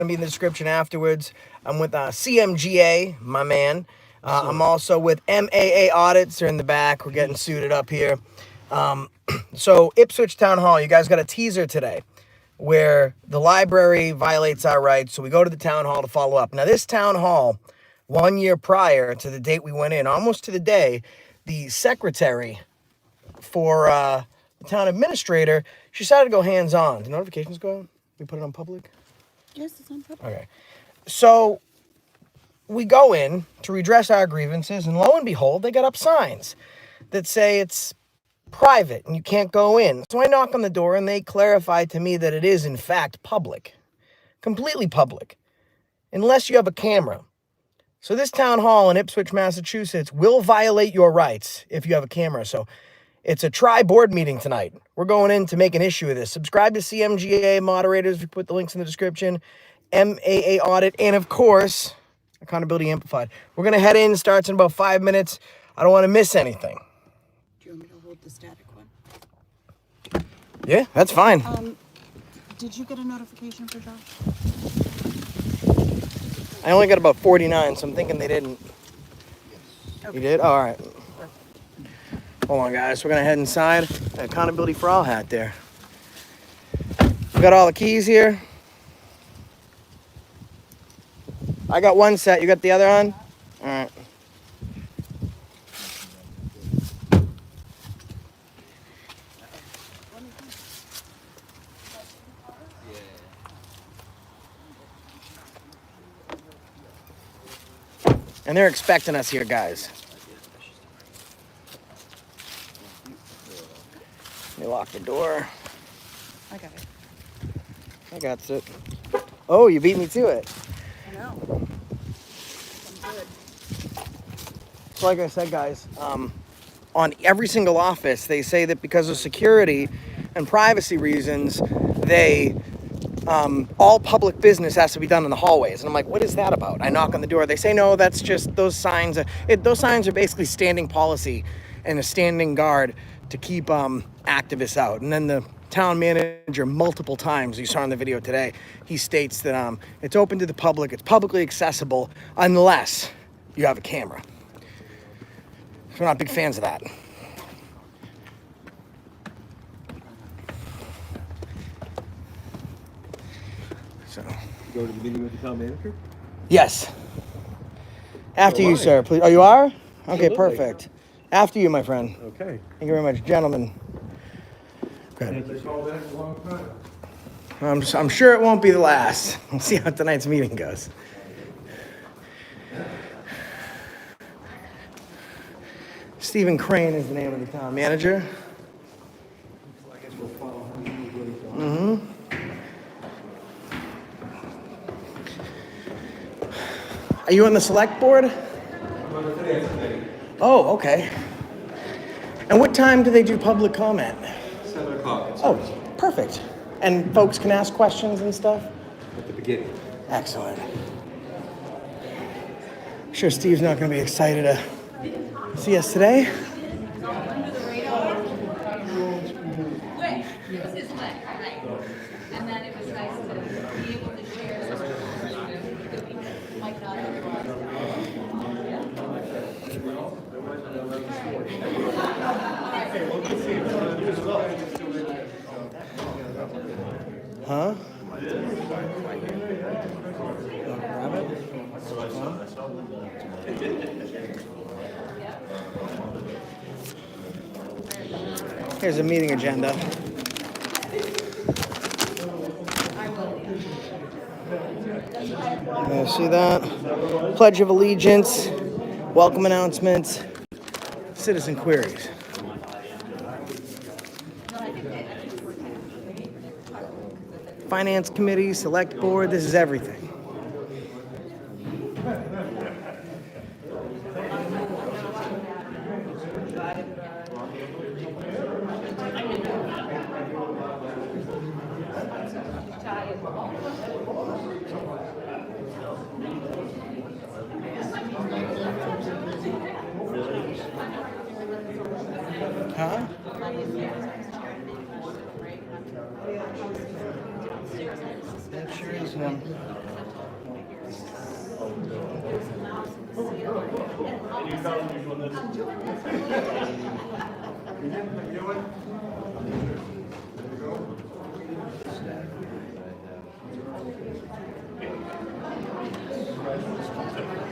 to be in the description afterwards. I'm with CMGA, my man. I'm also with MAA Audits. They're in the back. We're getting suited up here. So Ipswich Town Hall, you guys got a teaser today where the library violates our rights. So we go to the town hall to follow up. Now, this town hall, 1 year prior to the date we went in, almost to the day, the secretary for the town administrator, she decided to go hands-on. The notifications go on? We put it on public? Yes, it's on public. Okay. So we go in to redress our grievances, and lo and behold, they got up signs that say it's private and you can't go in. So I knock on the door, and they clarify to me that it is, in fact, public. Completely public. Unless you have a camera. So this town hall in Ipswich, Massachusetts will violate your rights if you have a camera. So it's a tri-board meeting tonight. We're going in to make an issue of this. Subscribe to CMGA moderators. We put the links in the description. MAA Audit. And, of course, Accountability Amplified. We're going to head in. Starts in about 5 minutes. I don't want to miss anything. Do you want me to hold the static one? Yeah, that's fine. Did you get a notification for Josh? I only got about 49, so I'm thinking they didn't. Okay. You did? Oh, all right. Hold on, guys. We're going to head inside. Accountability for All hat there. We got all the keys here. I got one set. You got the other on? All right. And they're expecting us here, guys. Let me lock the door. I got it. I got it. Oh, you beat me to it. I know. I'm good. So like I said, guys, on every single office, they say that because of security and privacy reasons, they all public business has to be done in the hallways. And I'm like, what is that about? I knock on the door. They say, no, that's just those signs. Those signs are basically standing policy and a standing guard to keep activists out. And then the town manager, multiple times, you saw in the video today, he states that it's open to the public, it's publicly accessible, unless you have a camera. So we're not big fans of that. So. Go to the meeting with the town manager? Yes. After Oh, you, hi. sir, please. Oh, you are? Okay, Absolutely. perfect. After you, my friend. Okay. Thank you very much, gentlemen. Good. They called back a long time. I'm sure it won't be the last. We'll see how tonight's meeting goes. Stephen Crane is the name of the town manager. I guess we'll follow him. Mm-hmm. Are you on the select board? I'm on the finance committee. Oh, okay. And what time do they do public comment? 7 o'clock. Oh, perfect. And folks can ask questions and stuff? At the beginning. Excellent. I'm sure Steve's not going to be excited to see us today. And then it was nice to be able to share some of like not Huh? Here's a meeting agenda. See that? Pledge of Allegiance, welcome announcements, citizen queries. Finance Committee, Select Board, this is everything. Huh? That sure is That's him.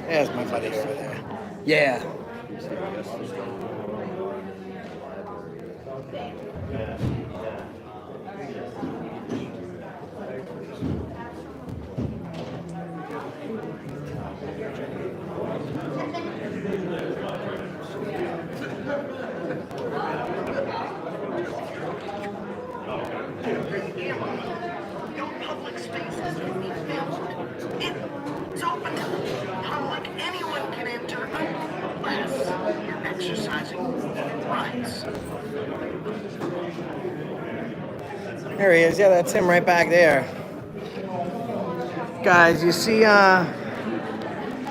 There's my buddy over there. Yeah. No public spaces will be filmed. It's open to the public. Anyone can enter unless you're exercising rights. There he is. Yeah, that's him right back there. Guys, you see,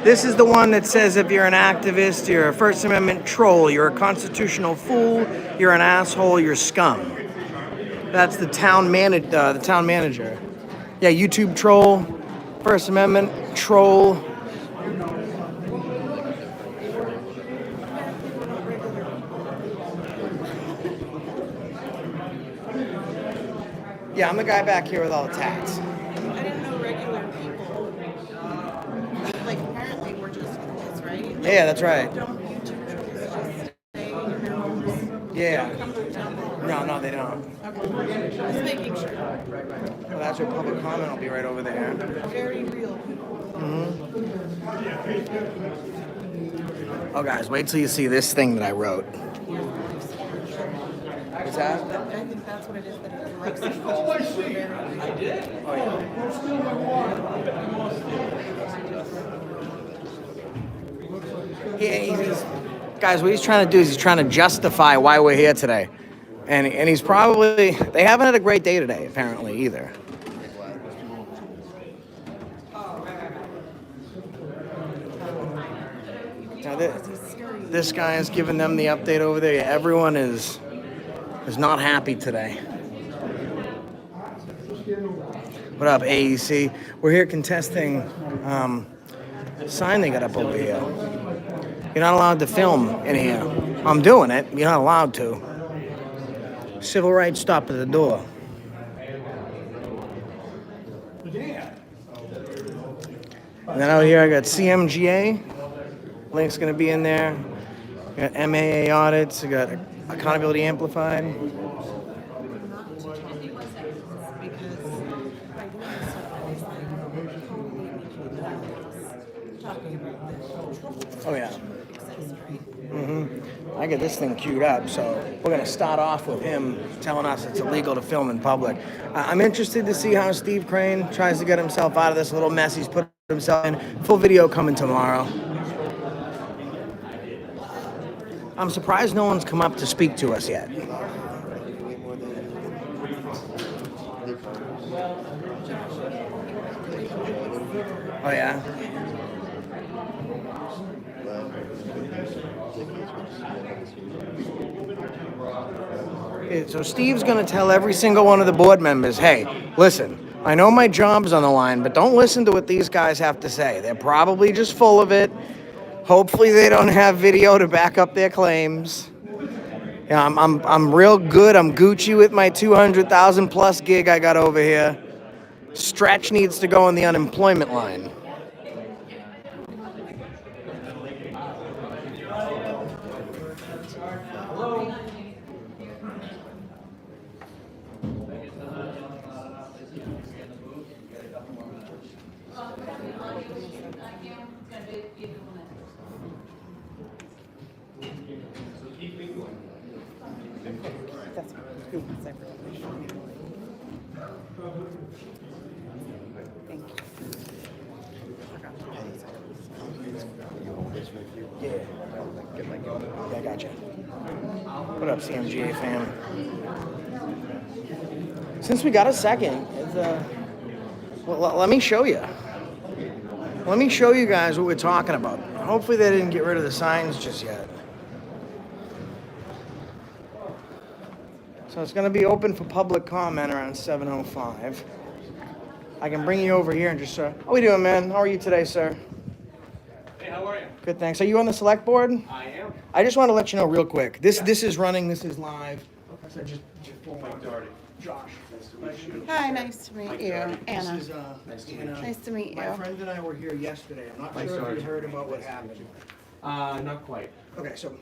this is the one that says if you're an activist, you're a First Amendment troll, you're a constitutional fool, you're an asshole, you're scum. That's the town manager. Yeah, YouTube troll, First Amendment troll. Yeah, I'm the guy back here with all the tats. I didn't know regular people, like apparently we're just trolls, right? Yeah, that's right. Don't YouTube trolls just stay in their homes? Yeah. Come to the town hall? No, they don't. Okay, just making sure. Well, that's where public comment will be right over there. Very real people. Oh, guys, wait till you see this thing that I wrote. What's that? I think that's what it is, that it breaks the culture. I did? Oh, yeah. Guys, what he's trying to do is he's trying to justify why we're here today. And he's probably, they haven't had a great day today, apparently, either. Now, this guy is giving them the update over there. Everyone is not happy today. What up, AEC? We're here contesting sign they got up over here. You're not allowed to film in here. I'm doing it. You're not allowed to. Civil rights stop at the door. And then out here I got CMGA. Link's gonna be in there. I got MAA audits. I got Accountability Amplified. Oh yeah. I get this thing queued up, so we're gonna start off with him telling us it's illegal to film in public. I'm interested to see how Steve Crane tries to get himself out of this little mess he's put himself in. Full video coming tomorrow. I'm surprised no one's come up to speak to us yet. Oh yeah? Okay, so Steve's gonna tell every single one of the board members, hey, listen, I know my job's on the line, but don't listen to what these guys have to say. They're probably just full of it. Hopefully they don't have video to back up their claims. Yeah, I'm real good. I'm Gucci with my 200,000 plus gig I got over here. Stretch needs to go on the unemployment line. Yeah, I got you. What up, CMGA fam? Since we got a second, let me show you. Let me show you guys what we're talking about. Hopefully they didn't get rid of the signs just yet. So it's going to be open for public comment around 7:05. I can bring you over here and just, how we doing, man? How are you today, sir? Hey, how are you? Good, thanks. Are you on the select board? I am. I just want to let you know real quick. This is running. This is live. So just Mike Doherty. Josh. Nice to meet you. Hi, nice to meet you, Anna. This is, Nice to Anna. Nice to meet My you. friend and I were here yesterday. I'm not Mike sure if Doherty. you heard about what happened. Not quite. Okay, so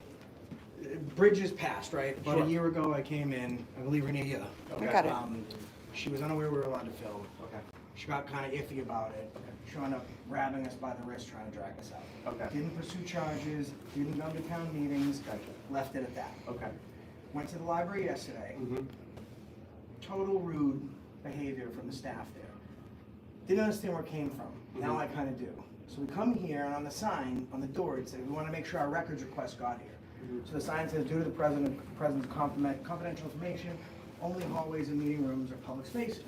bridges passed, right? About Sure. a year ago, I came in. I believe Renee, yeah. I got it. She was unaware we were allowed to film. Okay. She got kind of iffy about it. She wound up grabbing us by the wrist, trying to drag us out. Okay. Didn't pursue charges. Didn't come to town meetings. Gotcha. Left it at that. Okay. Went to the library yesterday. Mm-hmm. Total rude behavior from the staff there. Didn't understand where it came from. Now I kind of do. So we come here, and on the sign, on the door, it said, we want to make sure our records request got here. So the sign says, due to the presence of confidential information, only hallways and meeting rooms are public spaces.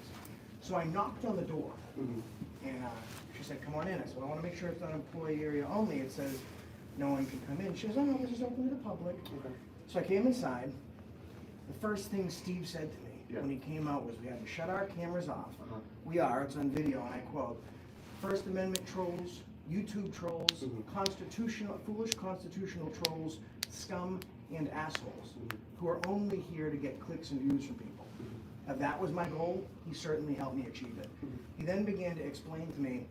So I knocked on the door, and she said, come on in. I said, well, I want to make sure it's not employee area only. It says, no one can come in. She says, oh, no, this is open to the public. Okay. So I came inside. The first thing Steve said to me Yeah. when he came out was, we had to shut our cameras off. Uh-huh. We are, it's on video, and I quote, First Amendment trolls, YouTube trolls, foolish constitutional trolls, scum, and assholes, who are only here to get clicks and views from people. If that was my goal, he certainly helped me achieve it. He then began to explain to me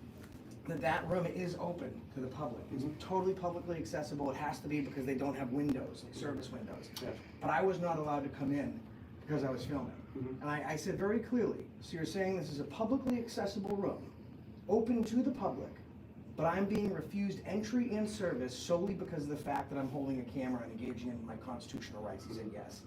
that that room is open to the public. It's totally publicly accessible. It has to be because they don't have windows, like service windows. Yeah. But I was not allowed to come in because I was filming. And I said very clearly, so you're saying this is a publicly accessible room, open to the public, but I'm being refused entry and service solely because of the fact that I'm holding a camera and engaging in my constitutional rights. He said yes.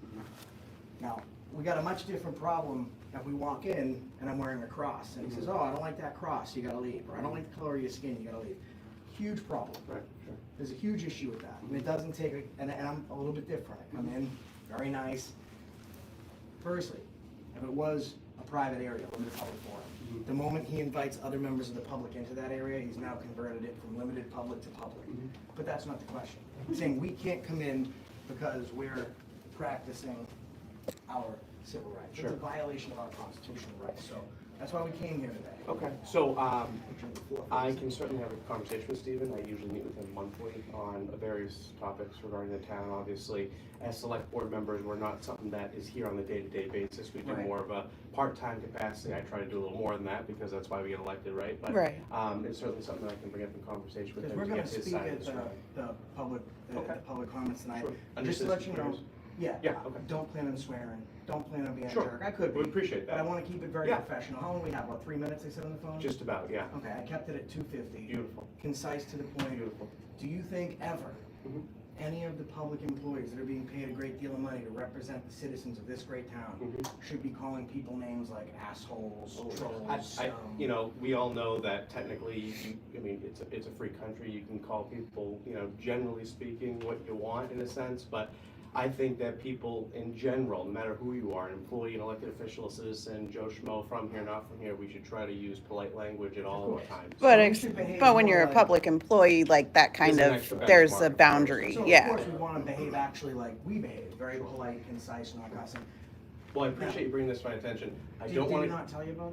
Now, we got a much different problem if we walk in and I'm wearing a cross, and he says, oh, I don't like that cross, you gotta leave, or I don't like the color of your skin, you gotta leave. Huge problem. Right, sure. There's a huge issue with that, and it doesn't take, and I'm a little bit different. I come in, very nice. Firstly, if it was a private area, limited public forum, the moment he invites other members of the public into that area, he's now converted it from limited public to public. But that's not the question. I'm saying we can't come in because we're practicing our civil rights. It's Sure. a violation of our constitutional rights, so that's why we came here today. Okay. So, I can certainly have a conversation with Stephen. I usually meet with him monthly on various topics regarding the town. Obviously, as select board members, we're not something that is here on the day-to-day basis. We do Right. more of a part-time capacity. I try to do a little more than that because that's why we get elected, right? But, Right. it's certainly something that I can bring up in conversation with Because him we're to gonna get his speak side of at the story. the public comments tonight. Sure. Under Just to let you know, citizens' yeah, Yeah, okay. don't plan on swearing, don't plan on being a Sure. jerk. I could be. We appreciate But I that. wanna keep it very Yeah. professional. How long we have, about 3 minutes, they said on the phone? Just about, yeah. Okay, I kept it at 2:50. Beautiful. Concise to the point. Beautiful. Do you think ever, Mhm. any of the public employees that are being paid a great deal of money to represent the citizens of this great town should be calling people names like assholes, trolls? You know, we all know that technically, it's a free country. You can call people, generally speaking, what you want in a sense, but I think that people in general, no matter who you are, an employee, an elected official, a citizen, Joe Schmo, from here, not from here, we should try to use polite language at all times. But, we should behave but when more you're a like- public employee, like that kind There's an of, extra there's benchmark, a of course. boundary, So of yeah. course we wanna behave actually like we behave, very polite, concise, not cussing. Well, I appreciate you bringing this to my attention. I Did don't he want not tell you about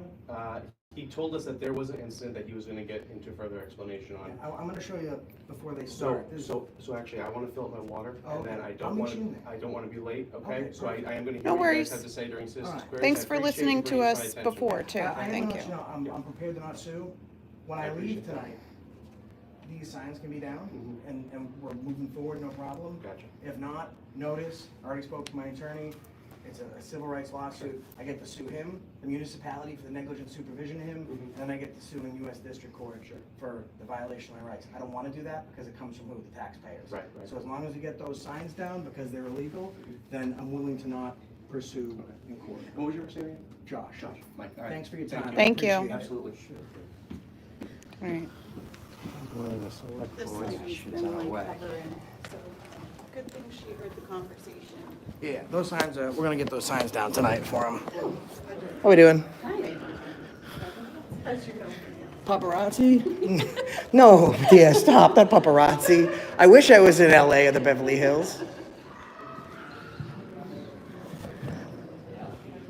it? he told us that there was an incident that he was gonna get into further explanation on. I'm gonna show you before they So, start. This- so actually, I wanna fill up my water, and then Okay. I I'll don't meet wanna, you in there. I don't wanna be late, okay? Okay, So I am gonna hear No what you worries. guys have to say during citizens' Alright. queries. Thanks I for appreciate you listening to bringing it us my attention. before too, I am gonna thank let you. you know, I'm prepared to not sue. When I I leave appreciate that. tonight, these signs can be down, Mhm. and we're moving forward, no problem. Gotcha. If not, notice, I already spoke to my attorney, it's a civil rights lawsuit. I get to sue him, the municipality, for the negligent supervision of him, and then I get to sue in US District Court for the violation of my rights. I don't wanna do that, because it comes from who? The taxpayers. Right, right. So as long as we get those signs down, because they're illegal, then I'm willing to not pursue in court. What was your first name again? Josh. Mike, all right. Thanks for your time. Thank you. Appreciate it. Absolutely. All right. This lady's been like covering, so good thing she heard the conversation. Yeah, those signs, we're gonna get those signs down tonight for them. How we doing? Paparazzi? No, dear, stop, not paparazzi. I wish I was in LA or the Beverly Hills.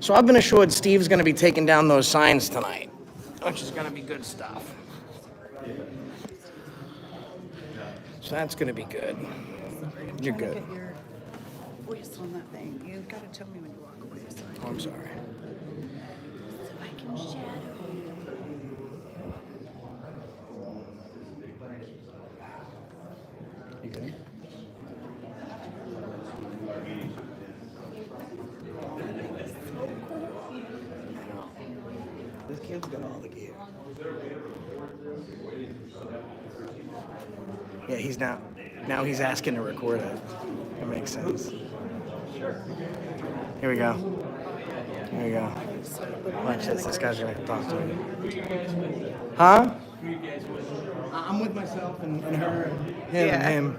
So I've been assured Steve's gonna be taking down those signs tonight. which is gonna be good stuff. So that's gonna be good. You're Trying to good. get your voice on that thing. You gotta tell me when you walk away. So Oh, I'm sorry. I can shadow you. You good? This kid's got all the gear. Yeah, he's now he's asking to record it. That makes sense. Here we go. Here we go. Watch this. This guy's gonna talk to me. Huh? I'm with myself and her and him and him.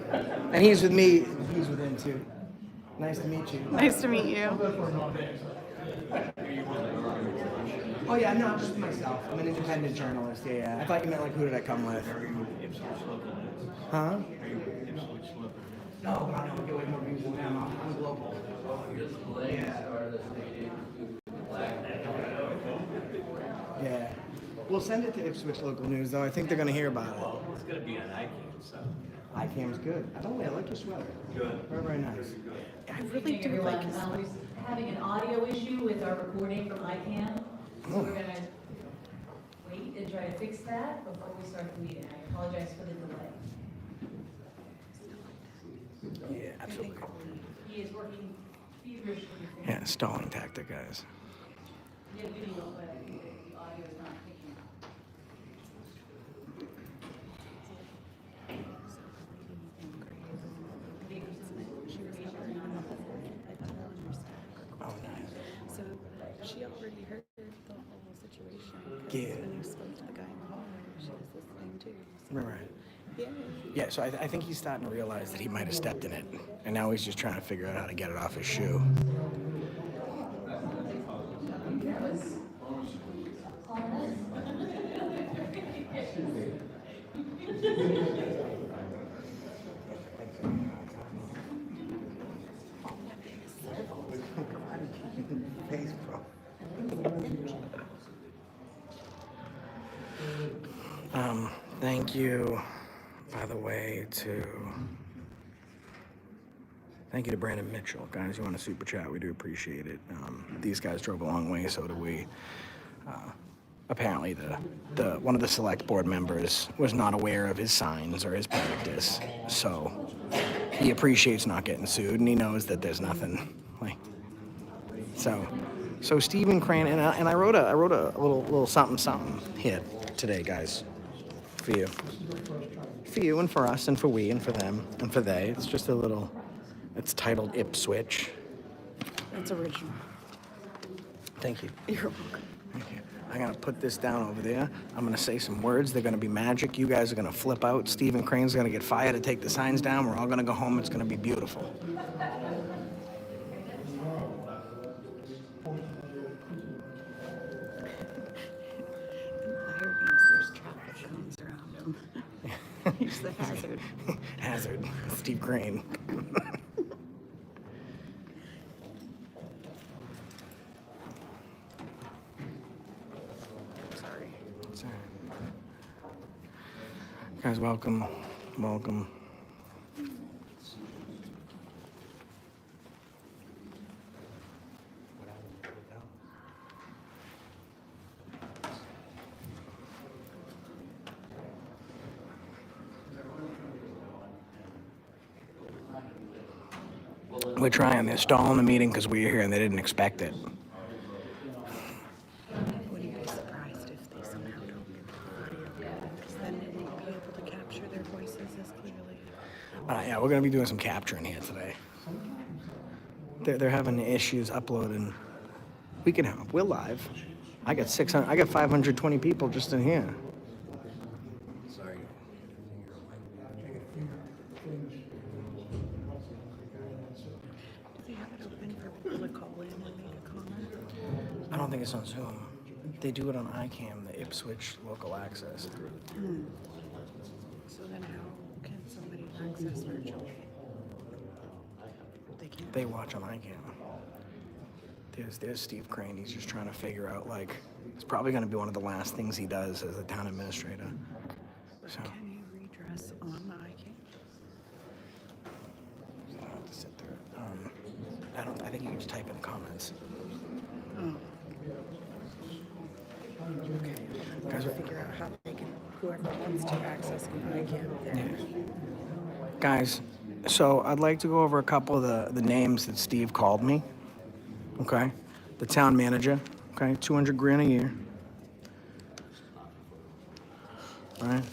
And he's with me. He's with him too. Nice to meet you. Nice to meet you. Oh yeah, no, just myself. I'm an independent journalist. Yeah. I thought you meant like who did I come with? Huh? No, I don't get way more views than them. I'm global. Yeah. We'll send it to Ipswich Local News, though. I think they're going to hear about it. It's gonna be on ICANN, so. iCam's good. I like your sweater. Good. Very, very nice. I really do like his We're having an audio issue with our recording from ICANN, so we're gonna wait and try to fix that before we start the meeting. I apologize for the delay. Yeah, absolutely. He is working feverishly. Yeah, stalling tactic, guys. Yeah, video, but the audio is not picking up. Oh, nice. So she already heard the whole situation. 'Cause Yeah. When you spoke to the guy in the hall, she was listening too. So, Right. yeah. Yeah, so I think he's starting to realize that he might have stepped in it. And now he's just trying to figure out how to get it off his shoe. Thank you, by the way, thank you to Brandon Mitchell. Guys, you want to super chat, we do appreciate it. These guys drove a long way, so do we. Apparently, the one of the select board members was not aware of his signs or his practice, so he appreciates not getting sued, and he knows that there's nothing like. So Stephen Crane, and I wrote a little something here today, guys, for you and for us and for we and for them and for they. It's just a little. It's titled Ipswich. That's original. Thank you. You're welcome. Thank you. I'm gonna put this down over there. I'm gonna say some words. They're gonna be magic. You guys are gonna flip out. Stephen Crane's gonna get fired to take the signs down. We're all gonna go home. It's gonna be beautiful. The irony is there's traffic cones around him. He's the hazard. Hazard. Steve Crane. Sorry. It's all right. Guys, welcome. Welcome. We're trying. They're stalling the meeting because we're here and they didn't expect it. Wouldn't be surprised if they somehow don't get the audio going, because then they won't be able to capture their voices as clearly. Yeah, we're gonna be doing some capturing here today. They're having issues uploading. We can help. We're live. I got 600. I got 520 people just in here. Sorry. Do they have it open for people to call in and make a comment? I don't think it's on Zoom. They do it on ICAM, the Ipswich Local Access. So then how can somebody access virtually? They can't. They watch on ICAM. There's Steve Crane. He's just trying to figure out, like, it's probably going to be one of the last things he does as a town administrator. So, Can you redress on ICANN? I'll have to sit there. I think you can just type in the comments. Oh. Okay. Guys, Gotta figure out how they can, whoever wants to access an ICANN there. Guys, so I'd like to go over a couple of the names that Steve called me. Okay? The town manager, okay, 200 grand a year. All right?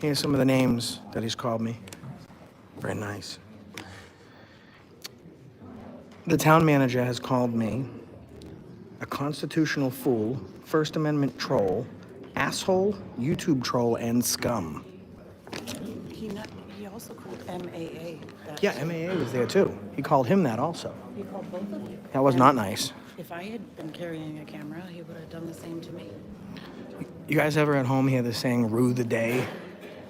Here's some of the names that he's called me. Very nice. The town manager has called me a constitutional fool, First Amendment troll, asshole, YouTube troll, and scum. He also called MAA. that. Yeah, MAA was there too. He called him that also. He called both of you. That was And not nice. If I had been carrying a camera, he would have done the same to me. You guys ever at home hear the saying, rue the day?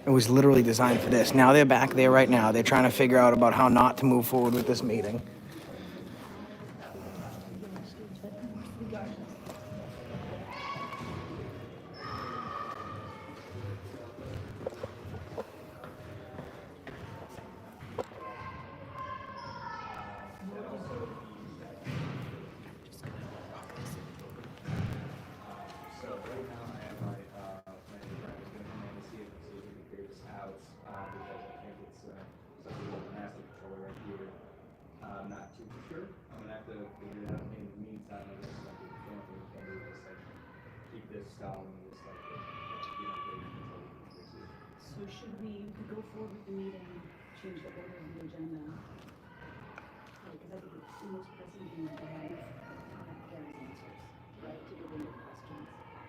It was literally designed for this. Now they're back there right now. They're trying to figure out about how not to move forward with this meeting. So right now I have my friend who's gonna come in and see if we can figure this out, because I think it's something with an asset controller right here. I'm not too sure. I'm gonna have to figure it out in the meantime. I guess like the family can do this, like keep this down and this like wait until we can fix it. So should we go forward with the meeting, change the order of the agenda? Because I think it's the most pressing thing that we have Gary's answers, right, to give them the questions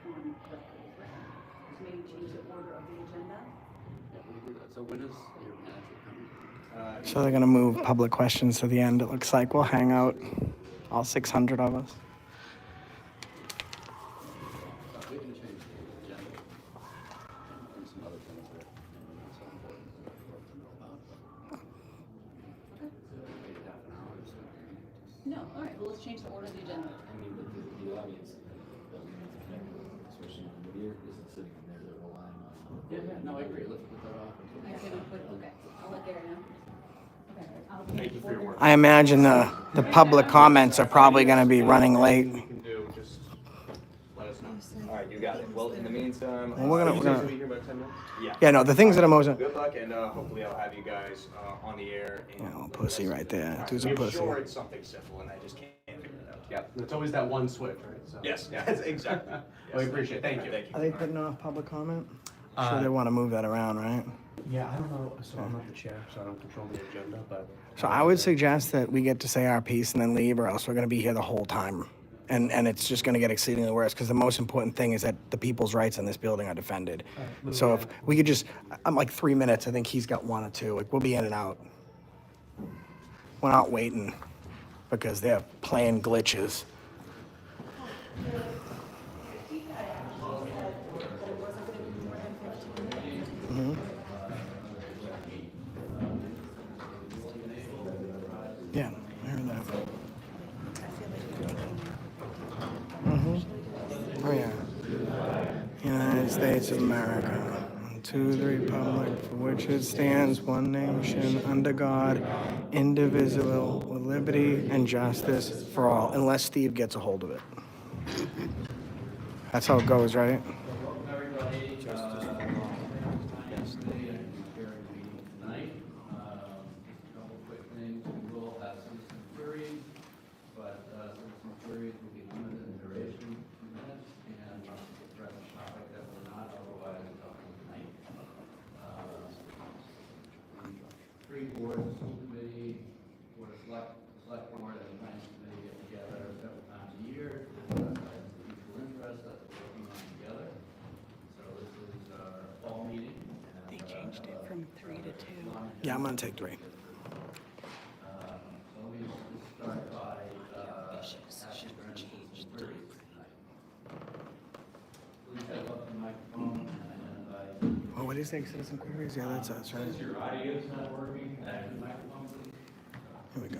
on record, right? So maybe change the order of the agenda? So when is your manager coming? So they're gonna move public questions to the end. It looks like we'll hang out, all 600 of us. We can change the agenda. And some other things that are so important for us to know about. Maybe half an hour or so. No, all right, well, let's change the order of the agenda. I mean, the audience doesn't need to connect with it, especially when you're isn't sitting in there, they're relying on. Yeah, no, I agree. Let's put that off. Okay, I'll let Gary know. Okay, I'll Thank you for your work. I imagine the public comments are probably gonna be running late. We can do, just let us know. All right, you got it. Well, in the meantime, Well, we're You gonna- guys will be here about 10 minutes? yeah. Yeah, no, the things that are most, Good luck, and hopefully I'll have you guys on the air. in Yeah, little the pussy rest of right the- there. All right, Dude's a I'm pussy. sure it's something simple, and I just can't figure it out. Yep. It's always that one switch, right? So. Yes, yes, exactly. We appreciate it. Thank you. Thank you. are they putting off public comment? Sure they wanna move that around, right? Yeah, I don't know, so I'm not the chair, so I don't control the agenda, but. So I would suggest that we get to say our piece and then leave, or else we're gonna be here the whole time. And it's just gonna get exceedingly worse, because the most important thing is that the people's rights in this building are defended. So if we could just, I'm like 3 minutes, I think he's got 1 or 2, like, we'll be in and out. We're not waiting, because they're playing glitches. Mhm. Yeah, I heard that. Oh, yeah. United States of America, to the republic for which it stands, one nation, under God, indivisible, with liberty and justice for all, unless Steve gets a hold of it. That's how it goes, right? Everybody, yesterday, Gary meeting tonight. Just a couple quick things. We will have citizen queries, but citizen queries will be limited in duration, 2 minutes, and address a topic that we're not otherwise talking tonight. Three boards, the school committee, board of select board, and the finance committee get together several times a year. Mutual interest that we're working on together. So this is our fall meeting. They changed it from 3 to 2. Yeah, I'm gonna take 3. So we start by, Should change 3. please step up to the microphone and identify. Oh, what do you think, citizen queries? Yeah, that's us, right? Since your audio is not working, back to the microphone, please. Here we go.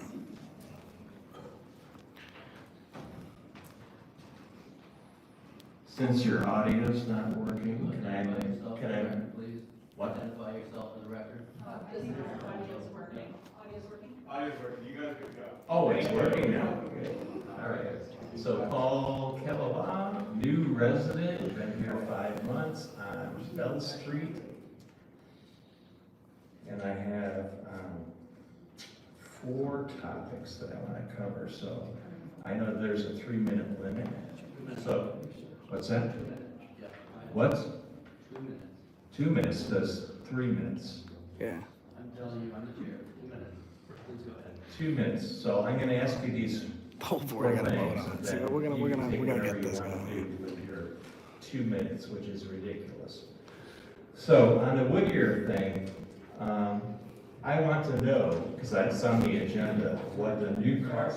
Since your audio's not working, Identify yourself for can the I, record, please. what? Identify yourself for the record. Audio's working. Audio's working, you guys good go. Oh, it's working now. Okay. All right. So Paul Kellogg, new resident, been here 5 months on Bell Street. And I have 4 topics that I want to cover. So I know there's a 3-minute limit. So, what's that? Yeah. What? 2 minutes. 2 minutes does 3 minutes. Yeah. I'm telling you, I'm the chair. 2 minutes. Please go ahead. 2 minutes. So I'm going to ask you these. Oh, we're gonna vote on it. See, we're gonna get this going. going. With your 2 minutes, which is ridiculous. So on the Whittier thing, I want to know, because that's on the agenda, what the new car.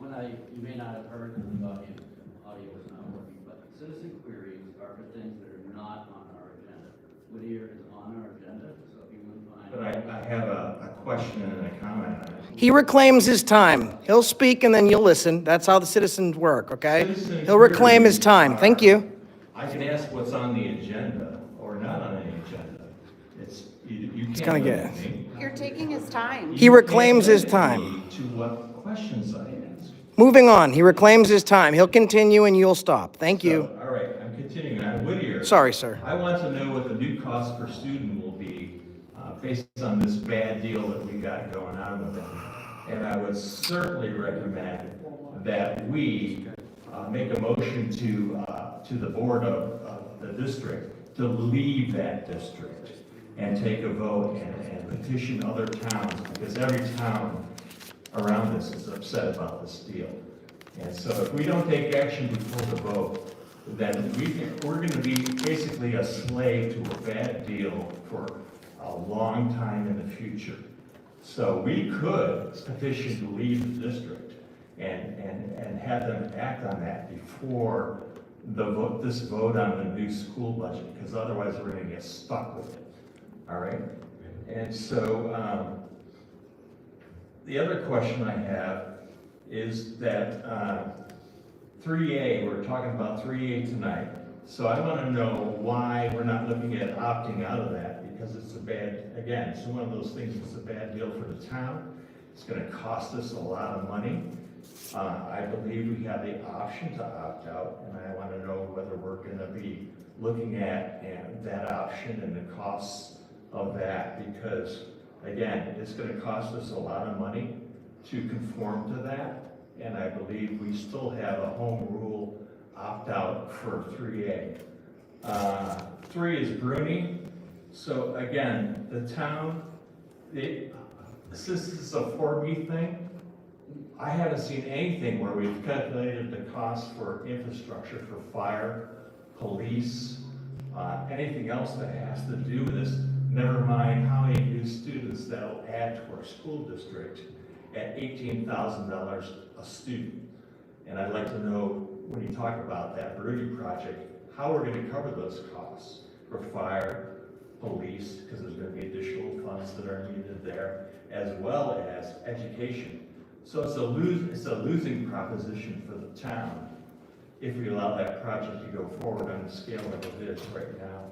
You may not have heard, audio was not working, but citizen queries are for things that are not on our agenda. Whittier is on our agenda, so if you wouldn't mind. But I have a question and a comment on it. He reclaims his time. He'll speak and then you'll listen. That's how the citizens work, okay? He'll reclaim his time. Thank you. I can ask what's on the agenda or not on the agenda. You can't gonna limit get- me. You're taking his time. He You reclaims can't his limit time. me to what questions I ask. Moving on. He reclaims his time. He'll continue and you'll stop. Thank you. So, all right, I'm continuing on Whittier. Sorry, sir. I want to know what the new cost per student will be based on this bad deal that we got going on with them. And I would certainly recommend that we make a motion to the board of the district to leave that district and take a vote and petition other towns, because every town around us is upset about this deal. And so if we don't take action before the vote, then we're going to be basically a slave to a bad deal for a long time in the future. So we could petition to leave the district and have them act on that before the vote, this vote on the new school budget, because otherwise we're going to get stuck with it. All right? And so the other question I have is that 3A, we're talking about 3A tonight. So I want to know why we're not looking at opting out of that, because it's a bad, again, it's one of those things that's a bad deal for the town. It's going to cost us a lot of money. I believe we have the option to opt out, and I want to know whether we're going to be looking at that option and the costs of that, because again, it's going to cost us a lot of money to conform to that. And I believe we still have a home rule opt-out for 3A. 3 is Bruni. So again, the town, this is a 4B thing. I haven't seen anything where we've calculated the cost for infrastructure for fire, police, anything else that has to do with this. Never mind how many new students that'll add to our school district at $18,000 a student. And I'd like to know, when you talk about that Bruni project, how we're going to cover those costs for fire, police, because there's going to be additional funds that are needed there, as well as education. So it's a losing proposition for the town if we allow that project to go forward on the scale that it is right now.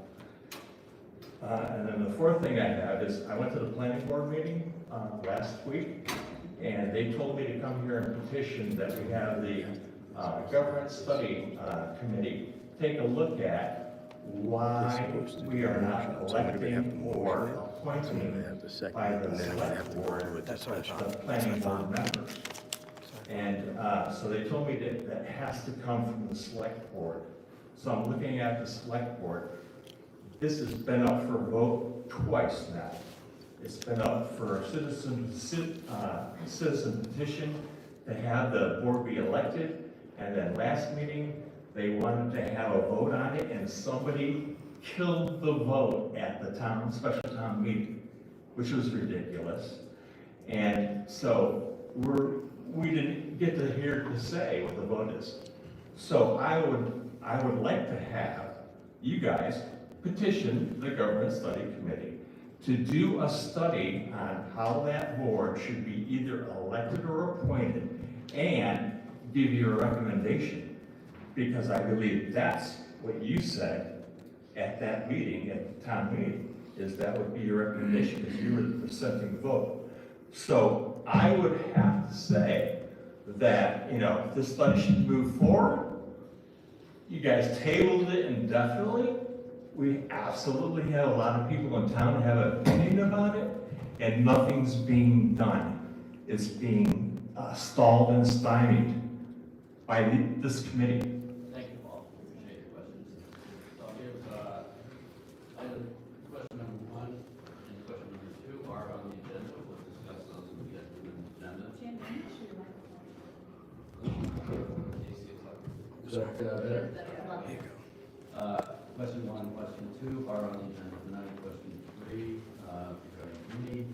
And then the fourth thing I have is, I went to the planning board meeting last week, and they told me to come here and petition that we have the government study committee take a look at why we are not electing or appointing by the select board the planning board members. And so they told me that has to come from the select board. So I'm looking at the select board. This has been up for vote twice now. It's been up for a citizen petition to have the board be elected, and then last meeting, they wanted to have a vote on it, and somebody killed the vote at the special town meeting, which was ridiculous. And so we didn't get to hear to say what the vote is. So I would like to have you guys petition the government study committee to do a study on how that board should be either elected or appointed, and give you a recommendation. because I believe that's what you said at that meeting, at the town meeting, is that would be your recommendation, because you were the dissenting vote. So I would have to say that, you know, if this study should move forward, you guys tabled it indefinitely. We absolutely had a lot of people in town have an opinion about it, and nothing's being done. It's being stalled and stymied by this committee. Thank you, Paul. Appreciate your questions. I'll give, item, question number 1 and question number 2 are on the agenda. We'll discuss those when we get to the agenda. Jan, can you share your microphone? Is that better? Question 1 and question 2 are on the agenda tonight. Question 3, regarding committee.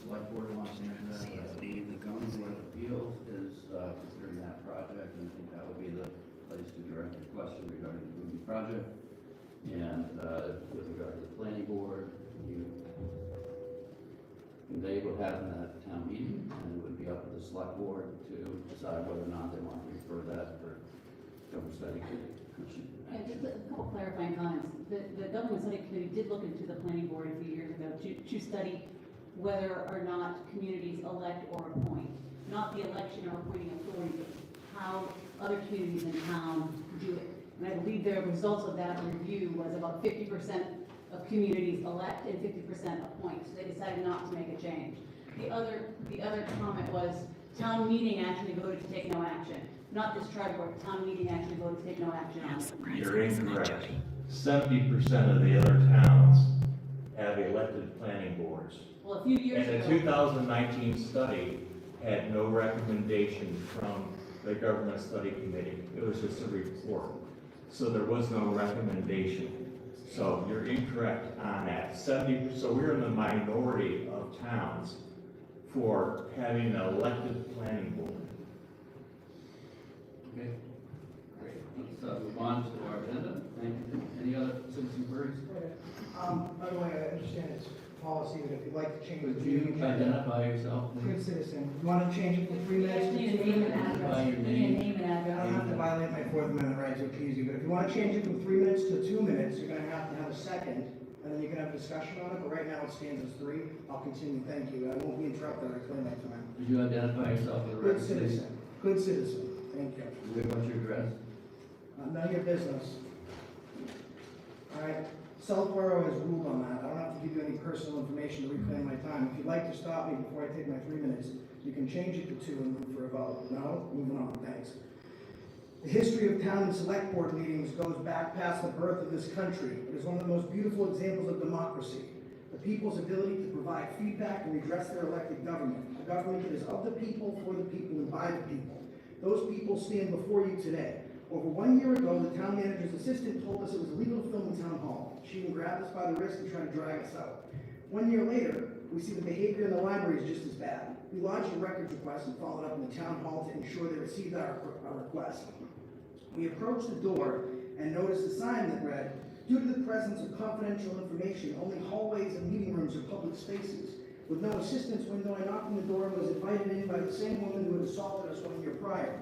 Select board wants to answer that. The zoning board of appeals is considering that project, and I think that would be the place to direct your question regarding the Moody project. And with regard to the planning board, they will have that town meeting, and it would be up to the select board to decide whether or not they want to refer that for government study commission. Yeah, just a couple clarifying comments. The government study committee did look into the planning board a few years ago to study whether or not communities elect or appoint. Not the election or appointing authority, but how other communities in town do it. And I believe the results of that review was about 50% of communities elect and 50% appoint. So they decided not to make a change. The other comment was town meeting actually voted to take no action. Not this tri board, town meeting actually voted to take no action on it. You're incorrect. 70% of the other towns have elected planning boards. Well, a few years And ago. the 2019 study had no recommendation from the government study committee. It was just a report. So there was no recommendation. So you're incorrect on that. 70%, so we're in the minority of towns for having an elected planning board. Okay, great. Let's move on to our agenda. Thank you. Any other citizen queries? By the way, I understand it's policy that if you'd like to change Would the you meeting agenda. identify yourself, Good please? citizen. You want to change it from 3 minutes to 2 Need a name and minutes? address. By your Need a name. name and I don't address. have to violate my Fourth Amendment rights, it's easy, but if you want to change it from 3 minutes to 2 minutes, you're going to have a second, and then you can have a discussion on it, but right now it stands as 3. I'll continue, thank you. I won't be interrupted, I claim my time. Would you identify yourself for the Good record, please? citizen, good citizen, thank you. What's your address? None of your business. All right, Southborough has ruled on that. I don't have to give you any personal information to reclaim my time. If you'd like to stop me before I take my 3 minutes, you can change it to 2 and move for a vote. No? Moving on, thanks. The history of town and select board meetings goes back past the birth of this country. It is one of the most beautiful examples of democracy. The people's ability to provide feedback and redress their elected government. A government that is of the people, for the people, and by the people. Those people stand before you today. Over 1 year ago, the town manager's assistant told us it was illegal to film in town hall. She even grabbed us by the wrist and tried to drag us out. 1 year later, we see the behavior in the library is just as bad. We lodged a records request and followed up in the town hall to ensure they received our request. We approached the door and noticed a sign that read, "Due to the presence of confidential information, only hallways and meeting rooms are public spaces." With no assistance window, I knocked on the door and was invited in by the same woman who had assaulted us 1 year prior.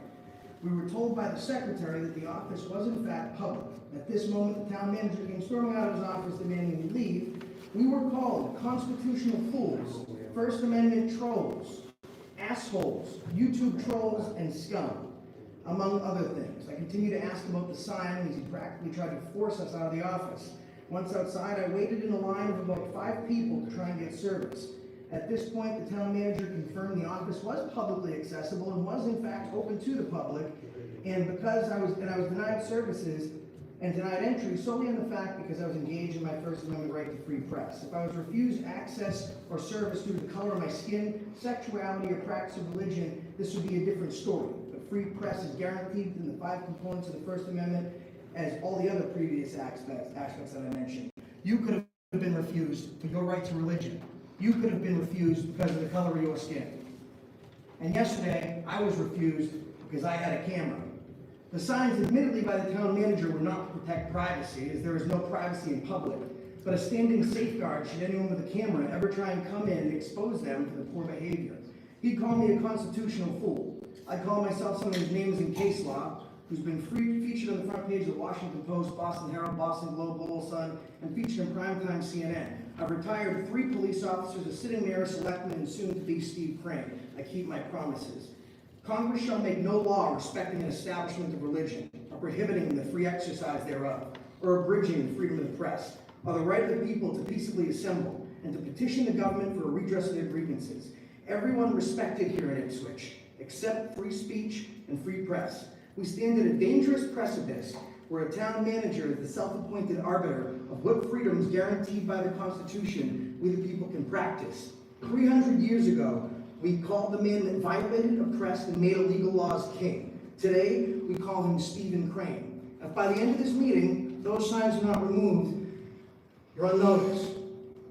We were told by the secretary that the office was in fact public. At this moment, the town manager came storming out of his office demanding we leave. We were called constitutional fools, First Amendment trolls, assholes, YouTube trolls, and scum, among other things. I continued to ask about the sign as he practically tried to force us out of the office. Once outside, I waited in a line of about 5 people to try and get service. At this point, the town manager confirmed the office was publicly accessible and was in fact open to the public. And because I was denied services and denied entry solely on the fact because I was engaged in my First Amendment right to free press. If I was refused access or service due to the color of my skin, sexuality, or practice of religion, this would be a different story. But free press is guaranteed in the 5 components of the First Amendment as all the other previous aspects that I mentioned. You could have been refused for your right to religion. You could have been refused because of the color of your skin. And yesterday, I was refused because I had a camera. The signs admittedly by the town manager were not to protect privacy, as there is no privacy in public, but a standing safeguard should anyone with a camera ever try and come in and expose them to the poor behavior. He called me a constitutional fool. I call myself some of his names in case law, who's been featured on the front page of the Washington Post, Boston Herald, Boston Globe, Lowell Sun, and featured in primetime CNN. I've retired 3 police officers, a sitting mayor, selectman, and soon-to-be Steve Crane. I keep my promises. Congress shall make no law respecting an establishment of religion, or prohibiting the free exercise thereof, or abridging the freedom of the press, or the right of the people to peaceably assemble, and to petition the government for a redress of their grievances. Everyone respected here in Ipswich, except free speech and free press. We stand at a dangerous precipice where a town manager is the self-appointed arbiter of what freedoms guaranteed by the Constitution we the people can practice. 300 years ago, we called the man that violated, oppressed, and made illegal laws king. Today, we call him Stephen Crane. If by the end of this meeting, those signs are not removed, you're on notice.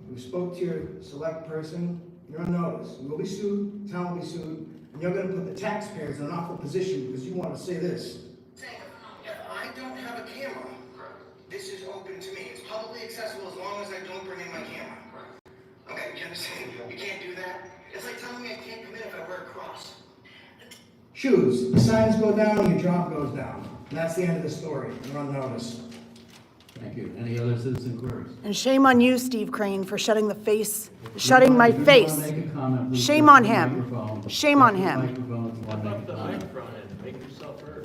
We spoke to your select person, you're on notice. You will be sued, the town will be sued, and you're gonna put the taxpayers in an awful position because you want to say this. If I don't have a camera, this is open to me. It's publicly accessible as long as I don't bring in my camera. Okay, you understand? You can't do that. It's like telling me I can't come in if I wear a cross. Shoes, the signs go down, your job goes down. And that's the end of the story. You're on notice. Thank you. Any other citizen queries? And shame on you, Steve Crane, for shutting my face. Shame on him. Shame on him.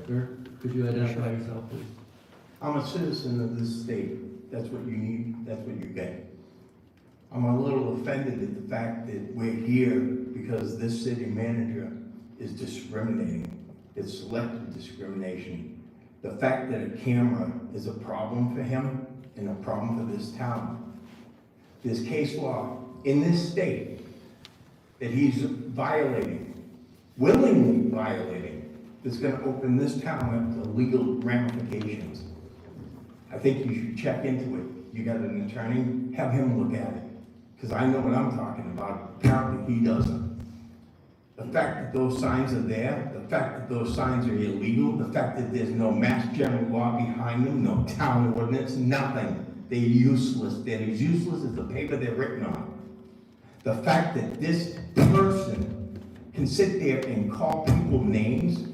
Sir, could you identify yourself, please? I'm a citizen of this state. That's what you need, that's what you get. I'm a little offended at the fact that we're here because this city manager is discriminating. It's selective discrimination. The fact that a camera is a problem for him and a problem for this town. There's case law in this state that he's violating, willingly violating, that's gonna open this town up to legal ramifications. I think you should check into it. You got an attorney, have him look at it. Because I know what I'm talking about. Apparently he doesn't. The fact that those signs are there, the fact that those signs are illegal, the fact that there's no mass general law behind them, no town ordinance, nothing. They're useless. They're as useless as the paper they're written on. The fact that this person can sit there and call people names,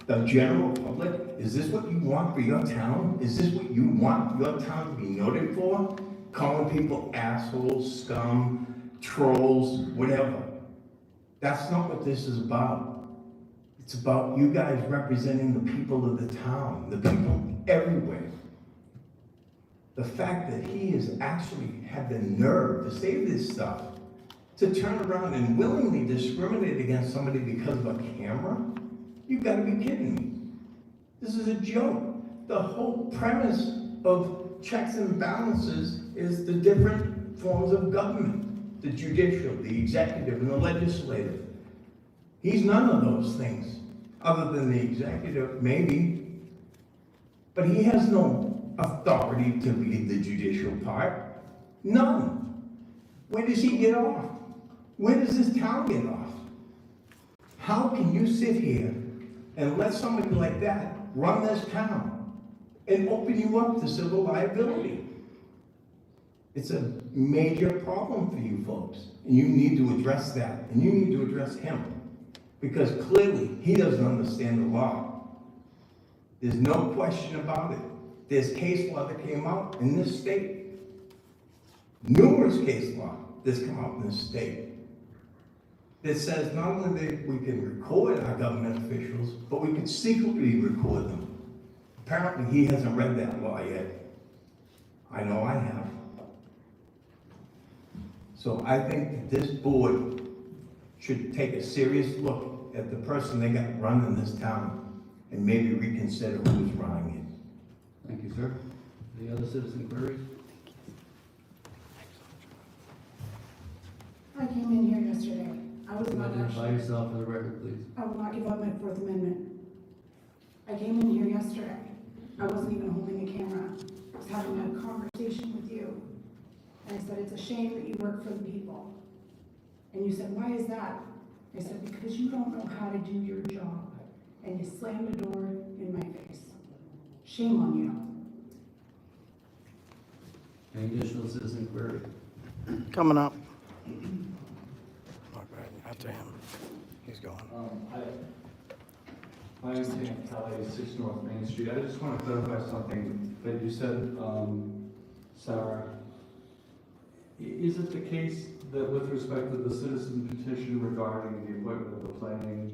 the general public, is this what you want for your town? Is this what you want your town to be noted for? Calling people assholes, scum, trolls, whatever. That's not what this is about. It's about you guys representing the people of the town, the people everywhere. The fact that he has actually had the nerve to say this stuff, to turn around and willingly discriminate against somebody because of a camera? You've got to be kidding me. This is a joke. The whole premise of checks and balances is the different forms of government, the judicial, the executive, and the legislative. He's none of those things, other than the executive, maybe. But he has no authority to lead the judicial part. None. Where does he get off? Where does this town get off? How can you sit here and let somebody like that run this town and open you up to civil liability? It's a major problem for you folks, and you need to address that, and you need to address him, because clearly he doesn't understand the law. There's no question about it. There's case law that came out in this state, numerous case law that's come out in this state, that says not only that we can record our government officials, but we can secretly record them. Apparently he hasn't read that law yet. I know I have. So I think that this board should take a serious look at the person they got running this town and maybe reconsider who's running it. Thank you, sir. Any other citizen queries? I came in here yesterday. I was Could you not identify actually, yourself for the record, please? I will not give up my Fourth Amendment. I came in here yesterday. I wasn't even holding a camera. I was having a conversation with you. And I said, it's a shame that you work for the people. And you said, why is that? I said, because you don't know how to do your job. And you slammed the door in my face. Shame on you. Any additional citizen query? Coming up. Oh, go ahead, after him. He's going. I understand Kelly, 6 North Main Street. I just want to clarify something that you said, Sarah. Is it the case that with respect to the citizen petition regarding the appointment of the planning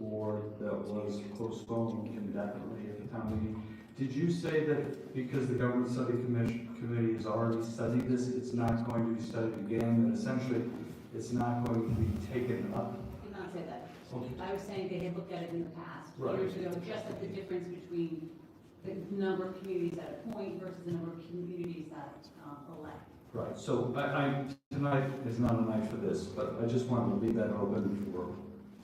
board that was postponed indefinitely at the town meeting, did you say that because the government study committee has already studied this, it's not going to be studied again, that essentially it's not going to be taken up? I did not say that. Okay. I was saying they had looked at it in the past, Right. years ago, just at the difference between the number of communities that appoint versus the number of communities that elect. Right, so tonight is not a night for this, but I just wanted to leave that open for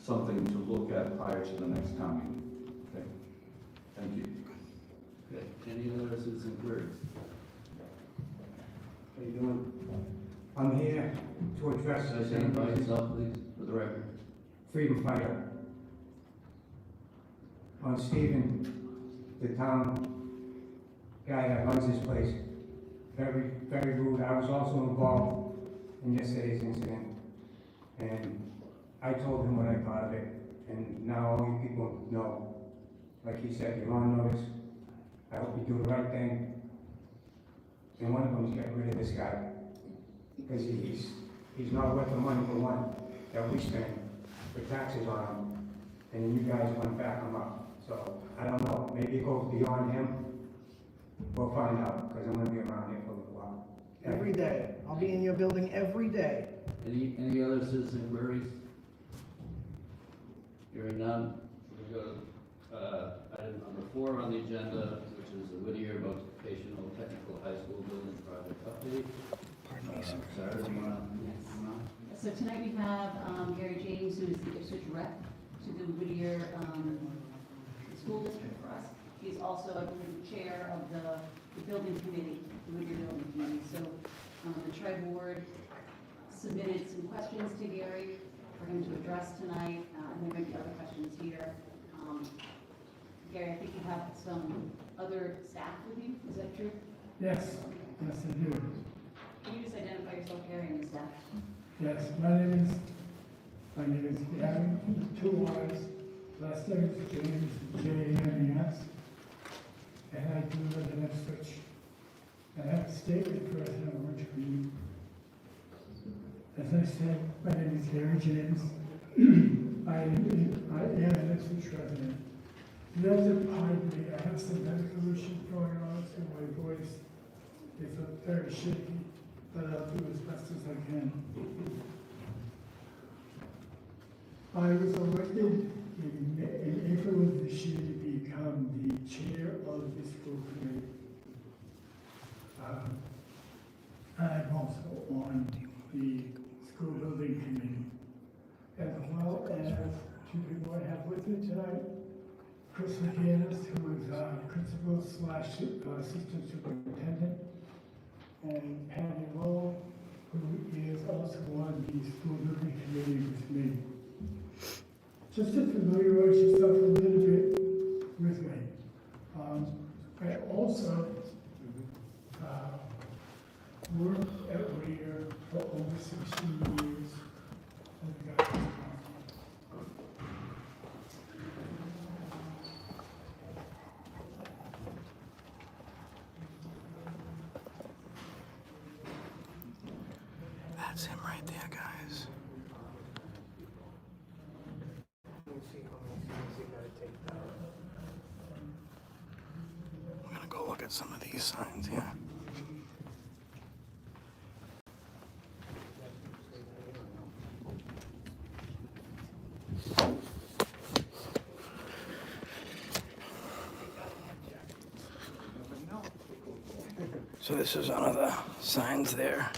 something to look at prior to the next town meeting. Okay, thank you. Okay, any other citizen queries? How you doing? I'm here to address the Identify yourself, please, for the record. freedom fighter. On Stephen, the town guy that runs this place, very, very rude. I was also involved in yesterday's incident, and I told him what I thought of it, and now all you people know. Like he said, you're on notice. I hope you do the right thing. And one of them is get rid of this guy, because he's not worth the money for one that we spend for taxes on him, and then you guys want to back him up. So I don't know, maybe it goes beyond him. We'll find out, because I'm gonna be around here for a little while. Every day. I'll be in your building every day. Any other citizen queries? Hearing none, we'll go to item number 4 on the agenda, which is the Whittier Vocational Technical High School Building Project update. Pardon me, sir. Sarah, do you want to come on? So tonight we have Gary James, who is the Ipswich rep to the Whittier School District for us. He's also, I believe, chair of the building committee, the Whittier Building Committee. So the tri-board submitted some questions to Gary for him to address tonight, and there might be other questions here. Gary, I think you have some other staff with you, is that true? Yes, yes I do. Can you just identify yourself, Gary, and the staff? Yes, my name is Gary, 2 R's, last name is James, J-A-M-E-S, and I do live in Ipswich. I have a statement for us, and I want to read. As I said, my name is Gary James. I am an Ipswich resident. You have to pardon me, I have some medical issues going on, so my voice is very shaky, but I'll do as best as I can. I was elected in April of this year to become the chair of the school committee. I'm also on the school building committee, as well as 2 people I have with me tonight. Chris McGinnis, who is principal / assistant superintendent, and Patty Lowell, who is also on the school building committee with me. Just to familiarize yourself a little bit with me, I also worked at Whittier for over 16 years. That's him right there, guys. I'm gonna go look at some of these signs here. So this is one of the signs there.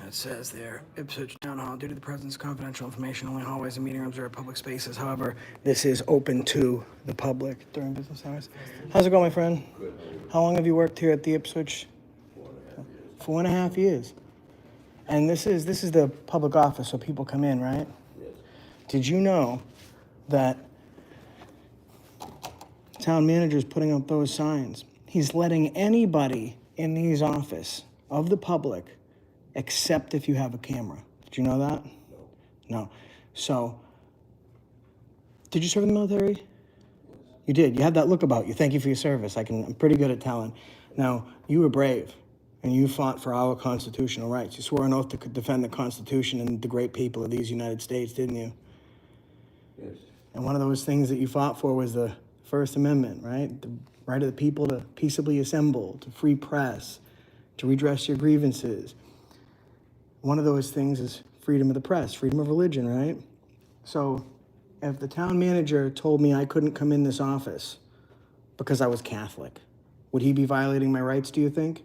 It says there, Ipswich Town Hall, due to the presence of confidential information, only hallways and meeting rooms are public spaces. However, this is open to the public during business hours. How's it going, my friend? Good. How long have you worked here at the Ipswich? 4.5 years. And this is the public office, so people come in, right? Yes. Did you know that town manager is putting up those signs? He's letting anybody in his office of the public, except if you have a camera. Did you know that? No. So Did you serve in the military? You did. You had that look about you. Thank you for your service. I'm pretty good at telling. Now, you were brave, and you fought for our constitutional rights. You swore an oath to defend the Constitution and the great people of these United States, didn't you? Yes. And one of those things that you fought for was the First Amendment, right? The right of the people to peaceably assemble, to free press, to redress your grievances. One of those things is freedom of the press, freedom of religion, right? So if the town manager told me I couldn't come in this office because I was Catholic, would he be violating my rights, do you think?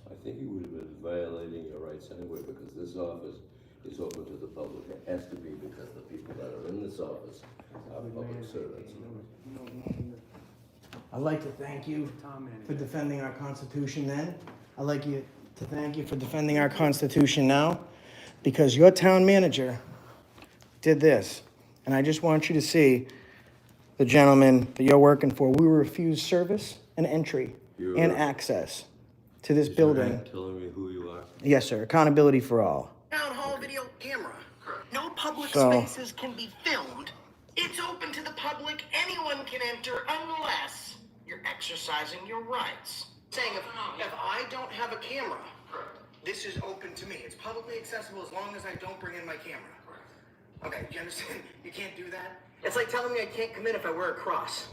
I think you would have been violating your rights anyway, because this office is open to the public. It has to be because the people that are in this office are public servants. I'd like to thank you for defending our Constitution then. I'd like you to thank you for defending our Constitution now, because your town manager did this. And I just want you to see the gentleman that you're working for. We were refused service and entry and access to this building. Telling me who you are? Yes, sir. Accountability for all. Town hall video camera. No public So- spaces can be filmed. It's open to the public. Anyone can enter unless you're exercising your rights. Saying if I don't have a camera, this is open to me. It's publicly accessible as long as I don't bring in my camera. Okay, do you understand? You can't do that. It's like telling me I can't come in if I wear a cross.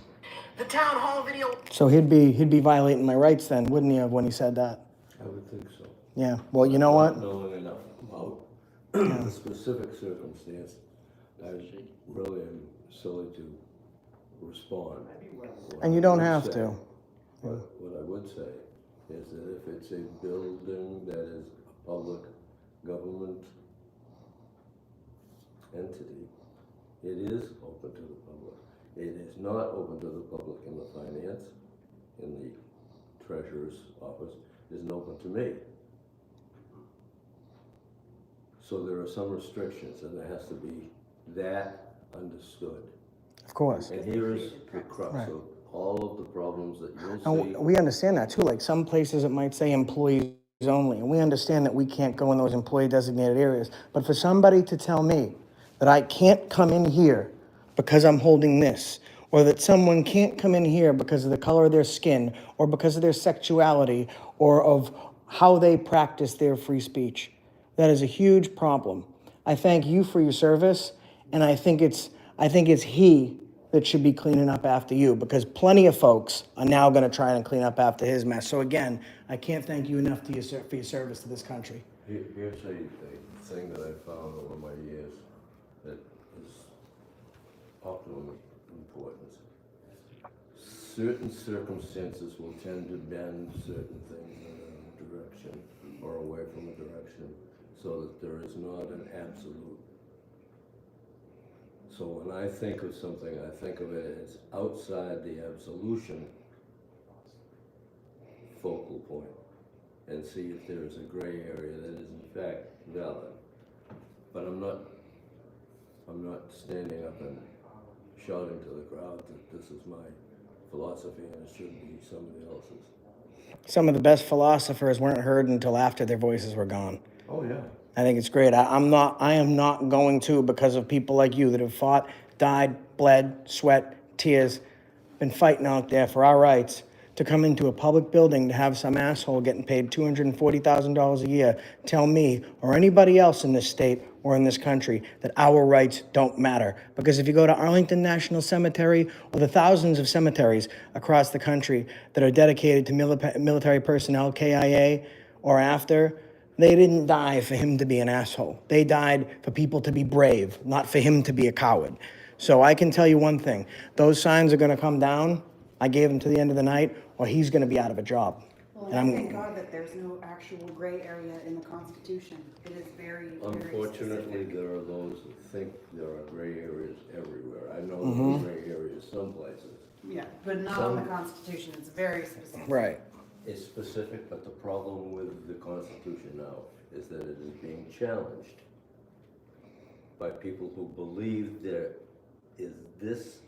The town hall video. So he'd be violating my rights then, wouldn't he, have, when he said that? I would think so. Yeah. Well, you know what? Not knowing enough about the specific circumstance, I really am silly to respond. And you don't have to. What I would say is that if it's a building that is a public government entity, it is open to the public. It is not open to the public in the finance, in the treasurer's office. It isn't open to me. So there are some restrictions, and there has to be that understood. Of course. And here is the crux Right. of all of the problems that you'll see. And we understand that too. Like some places it might say employees only, and we understand that we can't go in those employee designated areas. But for somebody to tell me that I can't come in here because I'm holding this, or that someone can't come in here because of the color of their skin, or because of their sexuality, or of how they practice their free speech, that is a huge problem. I thank you for your service, and I think it's he that should be cleaning up after you, because plenty of folks are now going to try and clean up after his mess. So again, I can't thank you enough for your service to this country. Here's a thing that I found over my years that is optimum importance. Certain circumstances will tend to bend certain things in a direction or away from a direction, so that there is not an absolute. So when I think of something, I think of it as outside the absolution focal point, and see if there is a gray area that is in fact valid. But I'm not standing up and shouting to the crowd that this is my philosophy and it shouldn't be somebody else's. Some of the best philosophers weren't heard until after their voices were gone. Oh yeah. I think it's great. I am not going to, because of people like you that have fought, died, bled, sweat, tears, been fighting out there for our rights, to come into a public building to have some asshole getting paid $240,000 a year tell me or anybody else in this state or in this country that our rights don't matter. Because if you go to Arlington National Cemetery or the thousands of cemeteries across the country that are dedicated to military personnel, KIA or after, they didn't die for him to be an asshole. They died for people to be brave, not for him to be a coward. So I can tell you one thing, those signs are gonna come down. I gave them to the end of the night, or he's gonna be out of a job. Well, and thank God that there's no actual gray area in the Constitution. It is very, very Unfortunately, specific. there are those that think there are gray areas everywhere. I know Mhm. there are gray areas some places. Yeah, but not on the Constitution. It's very specific. Right. It's specific, but the problem with the Constitution now is that it is being challenged by people who believe there is this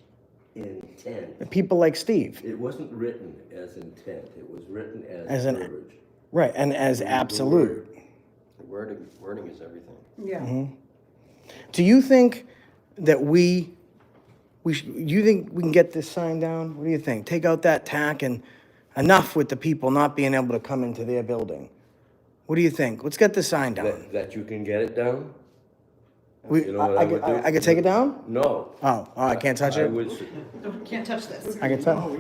intent. People like Steve. It wasn't written as intent, it was written As as an- verbiage. Right, and as absolute. Wording is everything. Yeah. Mhm. Do you think that you think we can get this sign down? What do you think? Take out that tack and enough with the people not being able to come into their building. What do you think? Let's get the sign down. That you can get it down? We, You know what I would do? I could take it down? No. Oh, I can't touch I it? would, Can't touch this. I can touch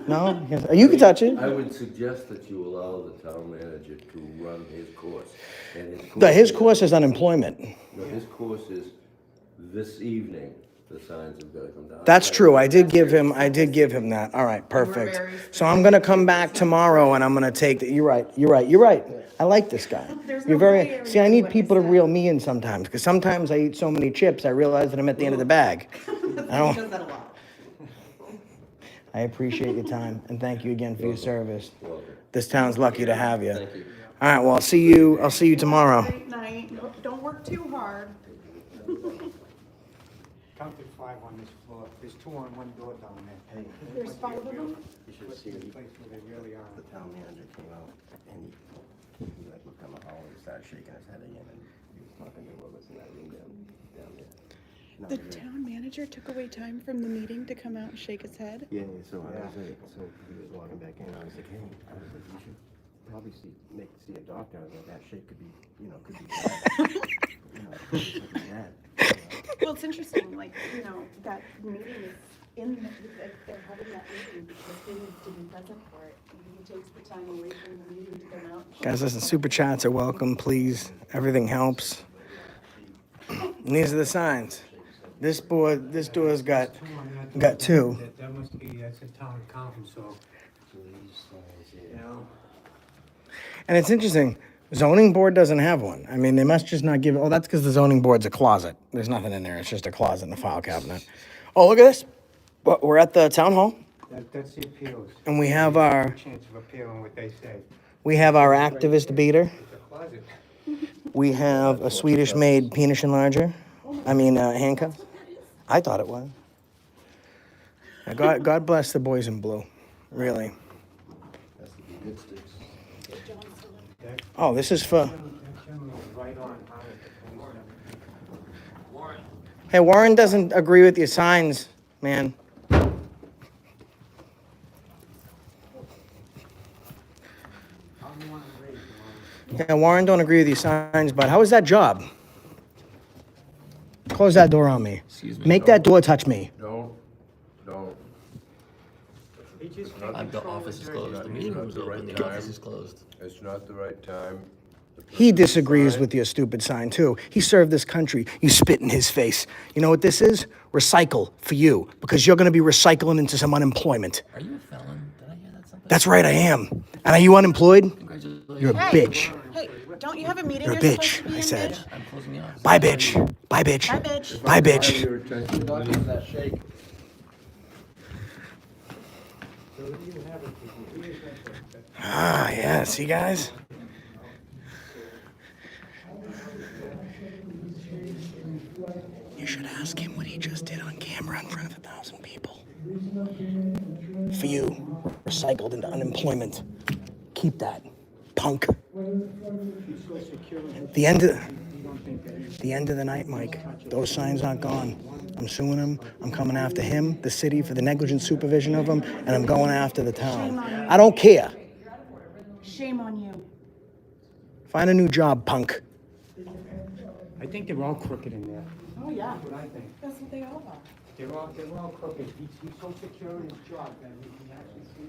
No? You can touch it. I would suggest that you allow the town manager to run his course. And His course is unemployment. No, his course is this evening, the signs have got to come down. That's true. I did give him that. All right, perfect. So I'm gonna come back tomorrow and I'm gonna take the, you're right. I like this guy. You're very, see, I need people to reel me in sometimes, because sometimes I eat so many chips, I realize that I'm at the end of the bag. I don't. Does that a lot. I appreciate your time, and thank you again for your service. This town's lucky to have you. Thank you. All right, well, I'll see you tomorrow. Great night. Don't work too hard. Counted 5 on this floor. There's 2 on one door down there. There's 5 of them? You should see the Place where they really are. town manager came out and he like looked down the hall and started shaking his head again and he was talking to whoever's in that room down there. No, The he didn't. town manager took away time from the meeting to come out and shake his head? Yeah, so I was like, so he was walking back in, I was like, hey, I was like, you should probably see a doctor, I was like, that shake could be, could be bad. Could be bad. Well, it's interesting, like, that meeting is they're having that meeting because they need to be present for it. He takes the time away from the meeting to come out. Guys, listen, super chats are welcome, please. Everything helps. And these are the signs. This door's got 2. That must be, that's a town accountant, so, And it's interesting, zoning board doesn't have one. I mean, they must just not give, that's because the zoning board's a closet. There's nothing in there, it's just a closet in the file cabinet. Oh, look at this. We're at the town hall, that's the appeals. and we have our Chance of appealing what they say. activist beater. It's a closet. We have a Swedish-made penis enlarger. Handcuffs. I thought it was. Yeah, God bless the boys in blue, really. That's the good sticks. Oh, this is for... That gentleman was right on how it. Hey, Warren doesn't agree with your signs, man. Yeah, Warren don't agree with your signs, but how was that job? Close that door on me. Excuse me. Make that door touch me. Don't. The office is closed. The meeting room's open. The office is closed. It's not the right time. He disagrees with your stupid sign, too. He served this country. You spit in his face. You know what this is? Recycle for you, because you're going to be recycling into some unemployment. Are you a felon? Did I hear that something? That's right, I am. And are you unemployed? Congratulations. You're a bitch. Hey, don't you have a meeting You're a you're bitch, supposed to be I in, said. bitch? I'm closing the office. Bye, bitch. Bye, bitch. Bye, bitch. Bye, bitch. Your attention, not that shake. Ah, yeah, see, guys? You should ask him what he just did on camera in front of 1,000 people. For you, recycled into unemployment. Keep that, punk. The end of the night, Mike. Those signs aren't gone. I'm suing him. I'm coming after him, the city, for the negligent supervision of him, and I'm going after the town. I don't care. Shame on you. Find a new job, punk. I think they're all crooked in there. Oh, yeah. That's what I think. That's what they all are. They're all crooked. He's so secure in his job that he can actually see